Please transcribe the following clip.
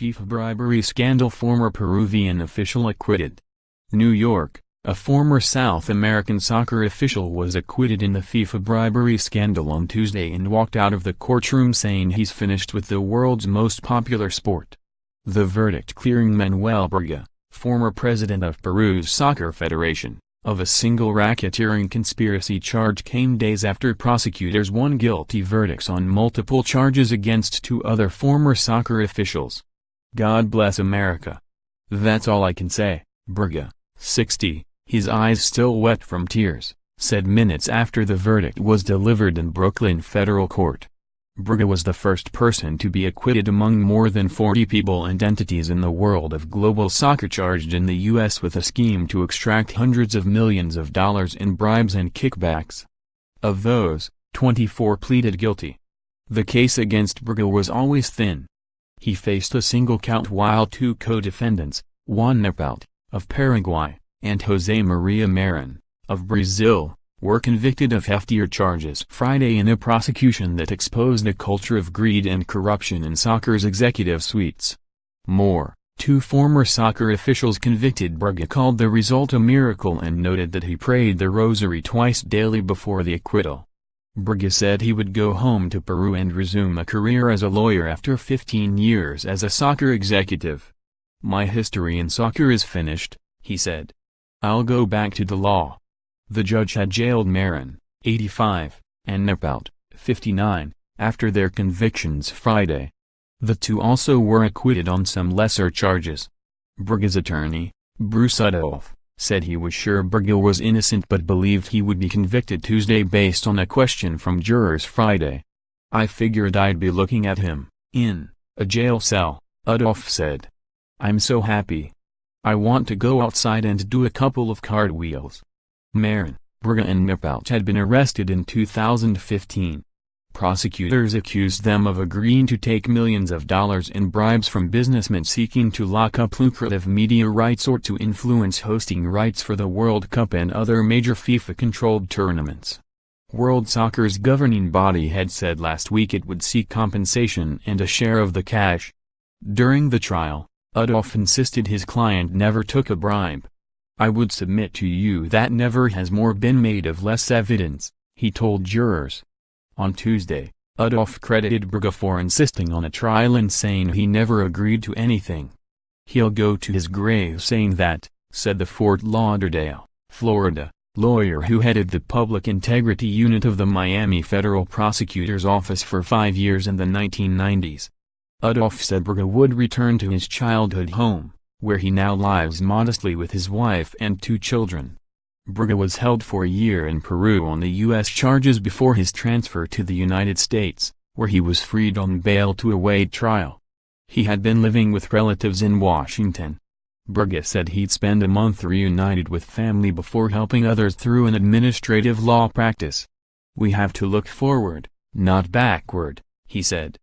FIFA bribery scandal. Former Peruvian official acquitted. New York, a former South American soccer official was acquitted in the FIFA bribery scandal on Tuesday and walked out of the courtroom saying he's finished with the world's most popular sport. The verdict clearing Manuel Burga, former president of Peru's soccer federation, of a single racketeering conspiracy charge came days after prosecutors won guilty verdicts on multiple charges against two other former soccer officials. God bless America. That's all I can say, Burga, 60, his eyes still wet from tears, said minutes after the verdict was delivered in Brooklyn federal court. Burga was the first person to be acquitted among more than 40 people and entities in the world of global soccer charged in the U.S. with a scheme to extract hundreds of millions of dollars in bribes and kickbacks. Of those, 24 pleaded guilty. The case against Burga was always thin. He faced a single count while two co-defendants, Juan Nepal, of Paraguay, and José Maria Marin, of Brazil, were convicted of heftier charges Friday in a prosecution that exposed a culture of greed and corruption in soccer's executive suites. More, two former soccer officials convicted. Burga called the result a miracle and noted that he prayed the rosary twice daily before the acquittal. Burga said he would go home to Peru and resume a career as a lawyer after 15 years as a soccer executive. "My history in soccer is finished," he said. "I'll go back to the law." The judge had jailed Marin, 85, and Nepal, 59, after their convictions Friday. The two also were acquitted on some lesser charges. Burga's attorney, Bruce Adolph, said he was sure Burga was innocent but believed he would be convicted Tuesday based on a question from jurors Friday. "I figured I'd be looking at him, in a jail cell," Adolph said. "I'm so happy. I want to go outside and do a couple of cartwheels." Marin, Burga and Nepal had been arrested in 2015. Prosecutors accused them of agreeing to take millions of dollars in bribes from businessmen seeking to lock up lucrative media rights or to influence hosting rights for the World Cup and other major FIFA-controlled tournaments. World Soccer's governing body had said last week it would seek compensation and a share of the cash. During the trial, Adolph insisted his client never took a bribe. "I would submit to you that never has more been made of less evidence," he told jurors. On Tuesday, Adolph credited Burga for insisting on a trial and saying he never agreed to anything. "He'll go to his grave saying that," said the Fort Lauderdale, Florida, lawyer who headed the public integrity unit of the Miami Federal Prosecutor's Office for 5 years in the 1990s. Adolph said Burga would return to his childhood home, where he now lives modestly with his wife and 2 children. Burga was held for a year in Peru on the U.S. charges before his transfer to the United States, where he was freed on bail to await trial. He had been living with relatives in Washington. Burga said he'd spend a month reunited with family before helping others through an administrative law practice. "We have to look forward, not backward," he said.